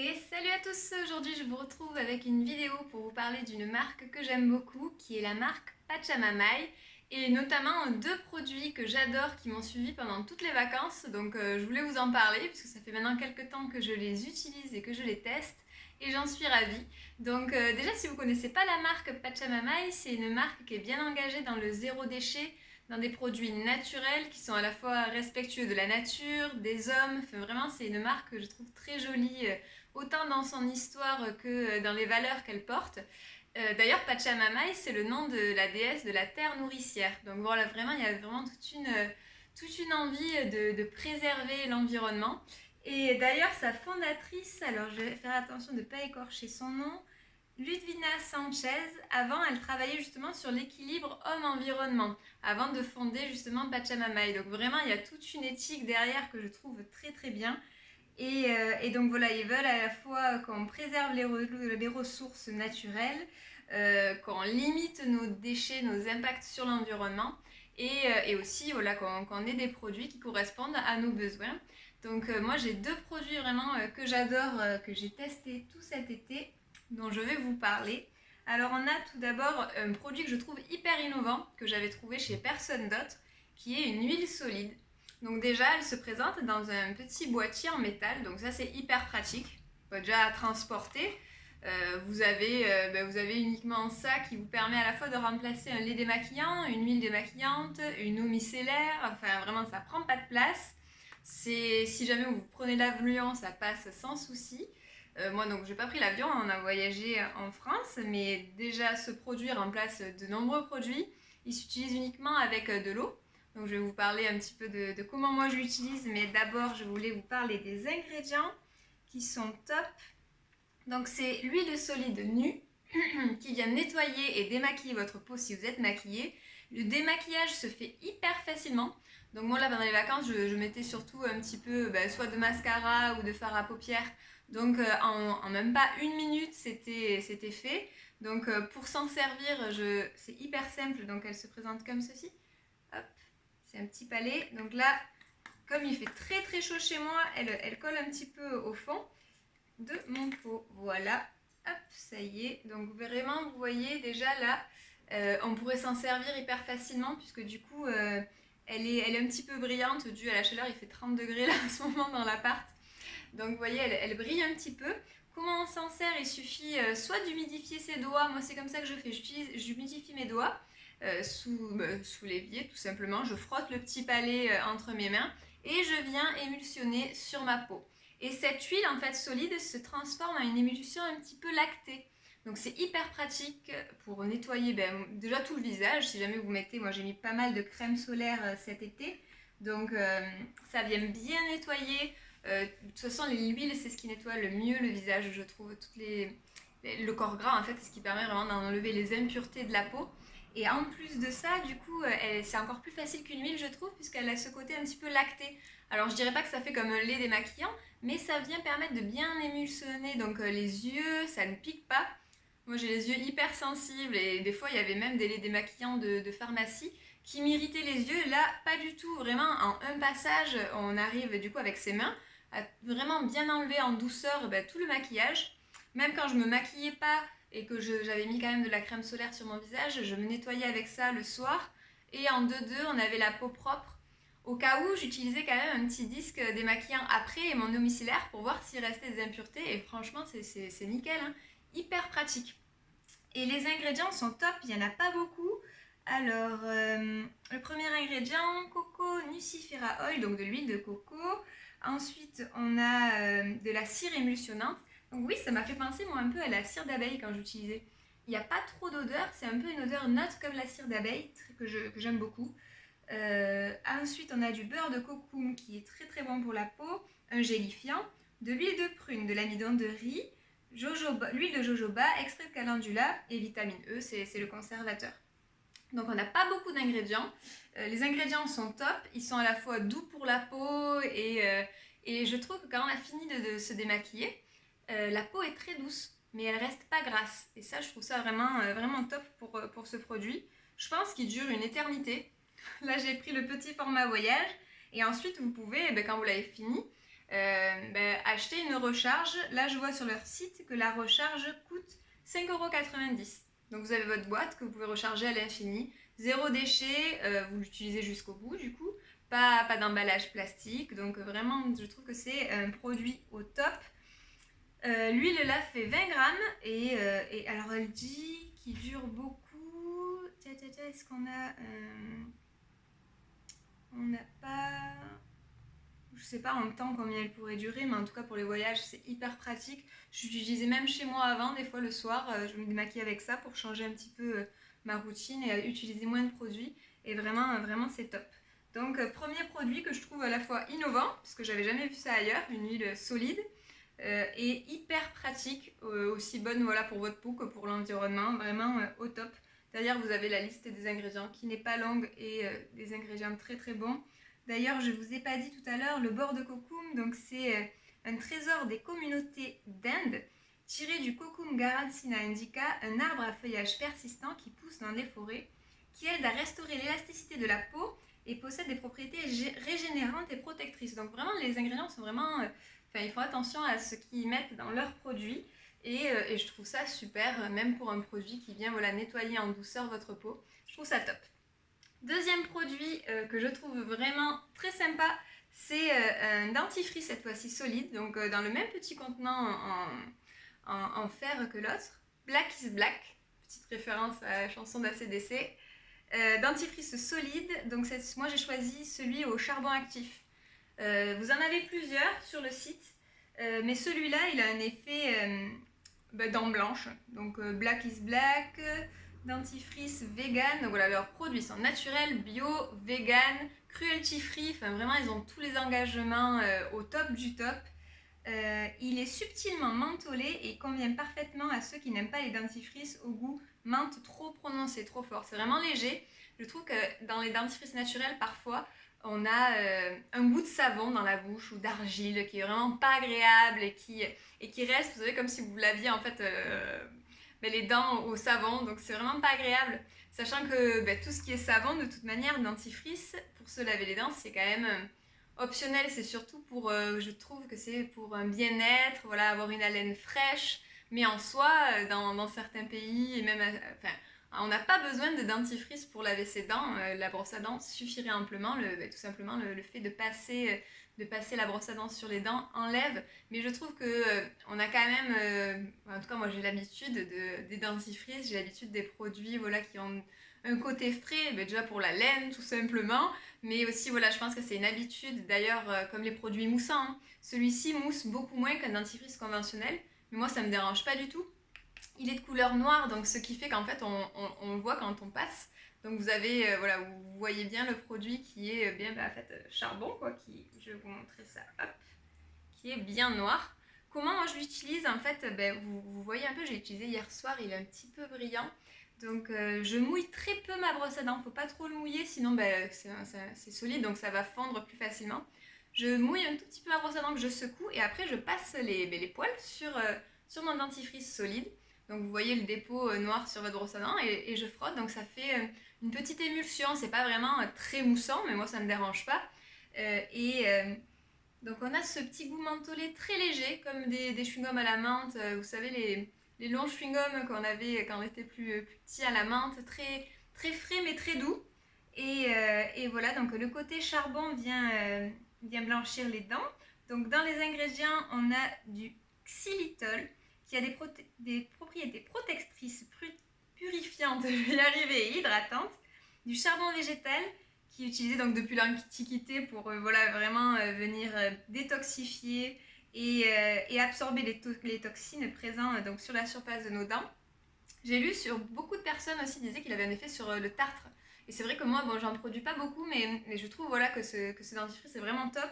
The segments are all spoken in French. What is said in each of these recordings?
Et salut à tous, aujourd'hui je vous retrouve avec une vidéo pour vous parler d'une marque que j'aime beaucoup qui est la marque Pachamamay et notamment deux produits que j'adore qui m'ont suivi pendant toutes les vacances, donc je voulais vous en parler puisque ça fait maintenant quelques temps que je les utilise et que je les teste et j'en suis ravie. Donc déjà si vous ne connaissez pas la marque Pachamamay, c'est une marque qui est bien engagée dans le zéro déchet, dans des produits naturels qui sont à la fois respectueux de la nature, des hommes, enfin, vraiment c'est une marque que je trouve très jolie autant dans son histoire que dans les valeurs qu'elle porte. D'ailleurs, Pachamamay, c'est le nom de la déesse de la terre nourricière. Donc voilà, vraiment, il y a vraiment toute une envie de préserver l'environnement. Et d'ailleurs, sa fondatrice, alors je vais faire attention de ne pas écorcher son nom, Ludvina Sanchez, avant, elle travaillait justement sur l'équilibre homme-environnement, avant de fonder justement Pachamamay. Donc vraiment, il y a toute une éthique derrière que je trouve très très bien. Et donc voilà, ils veulent à la fois qu'on préserve les ressources naturelles, qu'on limite nos déchets, nos impacts sur l'environnement, et aussi voilà, qu'on ait des produits qui correspondent à nos besoins. Donc moi j'ai deux produits vraiment que j'adore, que j'ai testé tout cet été, dont je vais vous parler. Alors on a tout d'abord un produit que je trouve hyper innovant, que j'avais trouvé chez Person Dot, qui est une huile solide. Donc déjà, elle se présente dans un petit boîtier en métal, donc ça c'est hyper pratique. Déjà à transporter, vous avez uniquement ça qui vous permet à la fois de remplacer un lait démaquillant, une huile démaquillante, une eau micellaire, enfin vraiment ça prend pas de place. Si jamais vous prenez l'avion, ça passe sans souci. Moi donc j'ai pas pris l'avion, on a voyagé en France, mais déjà ce produit remplace de nombreux produits. Il s'utilise uniquement avec de l'eau. Donc je vais vous parler un petit peu de comment moi je l'utilise, mais d'abord je voulais vous parler des ingrédients qui sont top. Donc c'est l'huile solide nue qui vient nettoyer et démaquiller votre peau si vous êtes maquillé. Le démaquillage se fait hyper facilement. Donc moi là pendant les vacances je mettais surtout un petit peu soit de mascara ou de fard à paupières. Donc en même pas une minute c'était fait. Donc pour s'en servir c'est hyper simple, donc elle se présente comme ceci. Hop, c'est un petit palais. Donc là, comme il fait très très chaud chez moi, elle colle un petit peu au fond de mon pot. Voilà, hop, ça y est. Donc vraiment, vous voyez déjà là, on pourrait s'en servir hyper facilement puisque du coup, elle est un petit peu brillante due à la chaleur. Il fait 30 degrés là en ce moment dans l'appart. Donc vous voyez, elle brille un petit peu. Comment on s'en sert? Il suffit soit d'humidifier ses doigts, moi c'est comme ça que je fais, j'humidifie mes doigts sous l'évier tout simplement, je frotte le petit palais entre mes mains et je viens émulsionner sur ma peau. Et cette huile en fait solide se transforme en une émulsion un petit peu lactée. Donc c'est hyper pratique pour nettoyer déjà tout le visage. Si jamais vous mettez, moi j'ai mis pas mal de crème solaire cet été, donc ça vient bien nettoyer. De toute façon, l'huile, c'est ce qui nettoie le mieux le visage, je trouve. Le corps gras, en fait, c'est ce qui permet vraiment d'enlever les impuretés de la peau. Et en plus de ça, du coup, c'est encore plus facile qu'une huile, je trouve, puisqu'elle a ce côté un petit peu lacté. Alors, je dirais pas que ça fait comme un lait démaquillant, mais ça vient permettre de bien émulsionner donc les yeux, ça ne pique pas. Moi, j'ai les yeux hyper sensibles et des fois, il y avait même des laits démaquillants de pharmacie qui m'irritaient les yeux. Là, pas du tout. Vraiment, en un passage, on arrive du coup avec ses mains à vraiment bien enlever en douceur tout le maquillage. Même quand je me maquillais pas et que j'avais mis quand même de la crème solaire sur mon visage, je me nettoyais avec ça le soir. Et en 2-2, on avait la peau propre. Au cas où, j'utilisais quand même un petit disque démaquillant après et mon eau micellaire pour voir s'il restait des impuretés. Et franchement, c'est nickel, hein. Hyper pratique. Et les ingrédients sont top, il n'y en a pas beaucoup. Alors, le premier ingrédient, coco nucifera oil, donc de l'huile de coco. Ensuite, on a de la cire émulsionnante. Donc oui, ça m'a fait penser moi un peu à la cire d'abeille quand j'utilisais. Il n'y a pas trop d'odeur, c'est un peu une odeur neutre comme la cire d'abeille que j'aime beaucoup. Ensuite, on a du beurre de cocoum qui est très très bon pour la peau, un gélifiant, de l'huile de prune, de l'amidon de riz, l'huile de jojoba, extrait de calendula et vitamine E, c'est le conservateur. Donc on n'a pas beaucoup d'ingrédients. Les ingrédients sont top, ils sont à la fois doux pour la peau et je trouve que quand on a fini de se démaquiller, la peau est très douce, mais elle reste pas grasse. Et ça, je trouve ça vraiment top pour ce produit. Je pense qu'il dure une éternité. Là, j'ai pris le petit format voyage et ensuite, vous pouvez, quand vous l'avez fini, acheter une recharge. Là, je vois sur leur site que la recharge coûte 5,90 €. Donc vous avez votre boîte que vous pouvez recharger à l'infini. Zéro déchet, vous l'utilisez jusqu'au bout du coup. Pas d'emballage plastique. Donc vraiment, je trouve que c'est un produit au top. L'huile là fait 20 grammes et alors elle dit qu'il dure beaucoup. Est-ce qu'on a... on n'a pas... Je sais pas en temps combien elle pourrait durer, mais en tout cas pour les voyages c'est hyper pratique. J'utilisais même chez moi avant, des fois le soir, je me démaquille avec ça pour changer un petit peu ma routine et utiliser moins de produits. Et vraiment c'est top. Donc premier produit que je trouve à la fois innovant, parce que j'avais jamais vu ça ailleurs, une huile solide. Et hyper pratique, aussi bonne voilà, pour votre peau que pour l'environnement, vraiment au top. D'ailleurs, vous avez la liste des ingrédients qui n'est pas longue et des ingrédients très très bons. D'ailleurs, je ne vous ai pas dit tout à l'heure, le beurre de cocoum, donc c'est un trésor des communautés d'Inde, tiré du Cocum Garacina indica, un arbre à feuillage persistant qui pousse dans les forêts, qui aide à restaurer l'élasticité de la peau et possède des propriétés régénérantes et protectrices. Donc vraiment, les ingrédients sont vraiment... Enfin, ils font attention à ce qu'ils mettent dans leurs produits et je trouve ça super, même pour un produit qui vient voilà, nettoyer en douceur votre peau. Je trouve ça top. Deuxième produit que je trouve vraiment très sympa, c'est un dentifrice cette fois-ci solide, donc dans le même petit contenant en fer que l'autre. Black is Black, petite référence à la chanson d'ACDC. Dentifrice solide, donc moi j'ai choisi celui au charbon actif. Vous en avez plusieurs sur le site, mais celui-là, il a un effet dents blanches. Donc Black is Black, dentifrice vegan. Donc voilà, leurs produits sont naturels, bio, vegan, cruelty free. Enfin vraiment, ils ont tous les engagements au top du top. Il est subtilement mentholé et convient parfaitement à ceux qui n'aiment pas les dentifrices au goût menthe trop prononcé, trop fort. C'est vraiment léger. Je trouve que dans les dentifrices naturels, parfois, on a un goût de savon dans la bouche ou d'argile qui est vraiment pas agréable et qui reste, vous savez, comme si vous laviez en fait les dents au savon. Donc c'est vraiment pas agréable. Sachant que tout ce qui est savon, de toute manière, dentifrice, pour se laver les dents, c'est quand même... optionnel, c'est surtout pour, je trouve que c'est pour un bien-être, voilà, avoir une haleine fraîche, mais en soi, dans certains pays, et même, enfin, on n'a pas besoin de dentifrice pour laver ses dents, la brosse à dents suffirait amplement, tout simplement le fait de passer la brosse à dents sur les dents enlève, mais je trouve que on a quand même, en tout cas moi j'ai l'habitude des dentifrices, j'ai l'habitude des produits voilà, qui ont un côté frais, déjà pour la laine tout simplement, mais aussi, voilà, je pense que c'est une habitude, d'ailleurs, comme les produits moussants. Hein. Celui-ci mousse beaucoup moins qu'un dentifrice conventionnel, mais moi, ça me dérange pas du tout. Il est de couleur noire, donc ce qui fait qu'en fait, on le voit quand on passe. Donc vous avez, voilà, vous voyez bien le produit qui est bien, en fait, charbon, quoi, je vais vous montrer ça, hop, qui est bien noir. Comment moi je l'utilise, en fait, vous voyez un peu, j'ai utilisé hier soir, il est un petit peu brillant. Donc je mouille très peu ma brosse à dents, faut pas trop le mouiller sinon c'est solide donc ça va fondre plus facilement. Je mouille un tout petit peu ma brosse à dents que je secoue et après je passe les poils sur mon dentifrice solide. Donc vous voyez le dépôt noir sur votre brosse à dents et je frotte donc ça fait une petite émulsion, c'est pas vraiment très moussant mais moi ça me dérange pas. Donc on a ce petit goût mentholé très léger comme des chewing-gums à la menthe, vous savez les longs chewing-gums qu'on avait quand on était plus petit à la menthe, très, très frais mais très doux. Et voilà, donc le côté charbon vient blanchir les dents. Donc dans les ingrédients, on a du xylitol qui a des propriétés protectrices, purifiantes, je vais y arriver, et hydratantes. Du charbon végétal qui est utilisé donc depuis l'Antiquité pour voilà, vraiment venir détoxifier et absorber les toxines présentes donc, sur la surface de nos dents. J'ai lu sur beaucoup de personnes aussi disaient qu'il avait un effet sur le tartre. Et c'est vrai que moi, bon, j'en produis pas beaucoup, mais je trouve voilà, que ce dentifrice est vraiment top.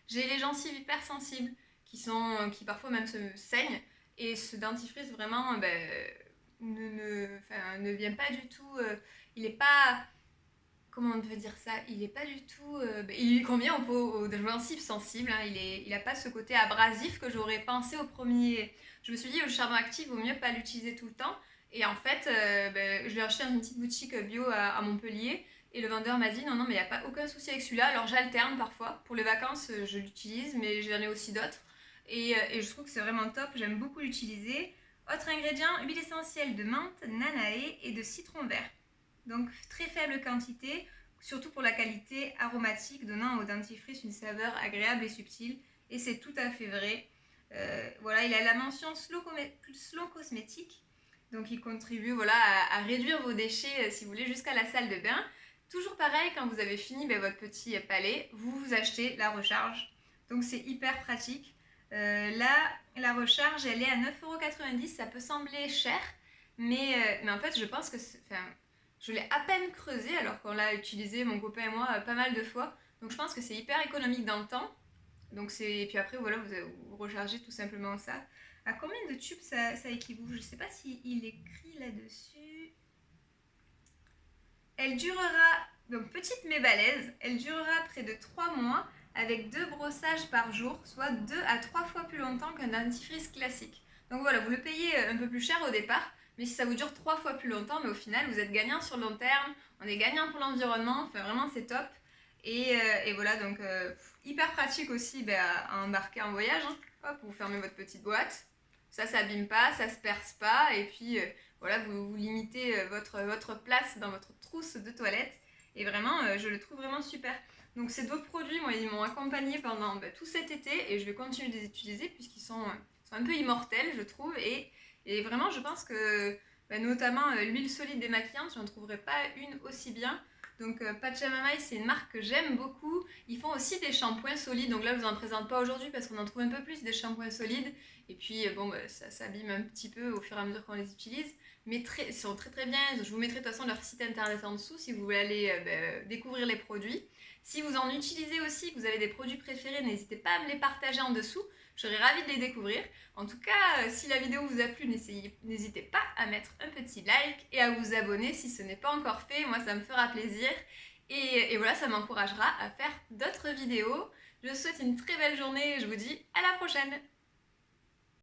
J'ai les gencives hyper sensibles qui parfois même se saignent. Et ce dentifrice vraiment ne vient pas du tout. Il est pas comment on peut dire ça, il est pas du tout... il convient aux gencives sensibles, hein, il a pas ce côté abrasif que j'aurais pensé au premier... Je me suis dit, le charbon actif, vaut mieux pas l'utiliser tout le temps. Et en fait, je l'ai acheté dans une petite boutique bio à Montpellier. Et le vendeur m'a dit non, non, mais il n'y a pas aucun souci avec celui-là. Alors j'alterne parfois. Pour les vacances, je l'utilise, mais j'en ai aussi d'autres. Et je trouve que c'est vraiment top. J'aime beaucoup l'utiliser. Autre ingrédient, huile essentielle de menthe, nanae et de citron vert. Donc très faible quantité, surtout pour la qualité aromatique, donnant au dentifrice une saveur agréable et subtile. Et c'est tout à fait vrai. Voilà, il a la mention slow cosmétique. Donc il contribue voilà, à réduire vos déchets si vous voulez jusqu'à la salle de bain. Toujours pareil, quand vous avez fini votre petit palais, vous achetez la recharge. Donc c'est hyper pratique. Là, la recharge, elle est à 9,90 €. Ça peut sembler cher, mais en fait, je pense que je l'ai à peine creusé alors qu'on l'a utilisé, mon copain et moi, pas mal de fois. Donc je pense que c'est hyper économique dans le temps. Donc et puis après, voilà, vous rechargez tout simplement ça. À combien de tubes ça équivaut? Je ne sais pas s'il écrit là-dessus. Elle durera, donc petite mais balèze, elle durera près de 3 mois avec 2 brossages par jour, soit 2 à 3 fois plus longtemps qu'un dentifrice classique. Donc voilà, vous le payez un peu plus cher au départ, mais si ça vous dure 3 fois plus longtemps, mais au final vous êtes gagnant sur le long terme, on est gagnant pour l'environnement, enfin vraiment c'est top. Et voilà, donc hyper pratique aussi à embarquer en voyage. Hein. Hop, vous fermez votre petite boîte, ça s'abîme pas, ça se perce pas, et puis voilà, vous limitez votre place dans votre trousse de toilette. Et vraiment, je le trouve vraiment super. Donc ces deux produits, moi, ils m'ont accompagné pendant tout cet été et je vais continuer de les utiliser puisqu'ils sont un peu immortels, je trouve. Et vraiment, je pense que notamment l'huile solide démaquillante, je n'en trouverais pas une aussi bien. Donc Pachamamay, c'est une marque que j'aime beaucoup. Ils font aussi des shampoings solides. Donc là, je vous en présente pas aujourd'hui parce qu'on en trouve un peu plus des shampoings solides. Et puis, ça s'abîme un petit peu au fur et à mesure qu'on les utilise. Mais ils sont très très bien. Je vous mettrai de toute façon leur site internet en dessous si vous voulez aller découvrir les produits. Si vous en utilisez aussi, que vous avez des produits préférés, n'hésitez pas à me les partager en dessous. Je serais ravie de les découvrir. En tout cas, si la vidéo vous a plu, n'hésitez pas à mettre un petit like et à vous abonner si ce n'est pas encore fait. Moi, ça me fera plaisir. Et voilà, ça m'encouragera à faire d'autres vidéos. Je vous souhaite une très belle journée et je vous dis à la prochaine.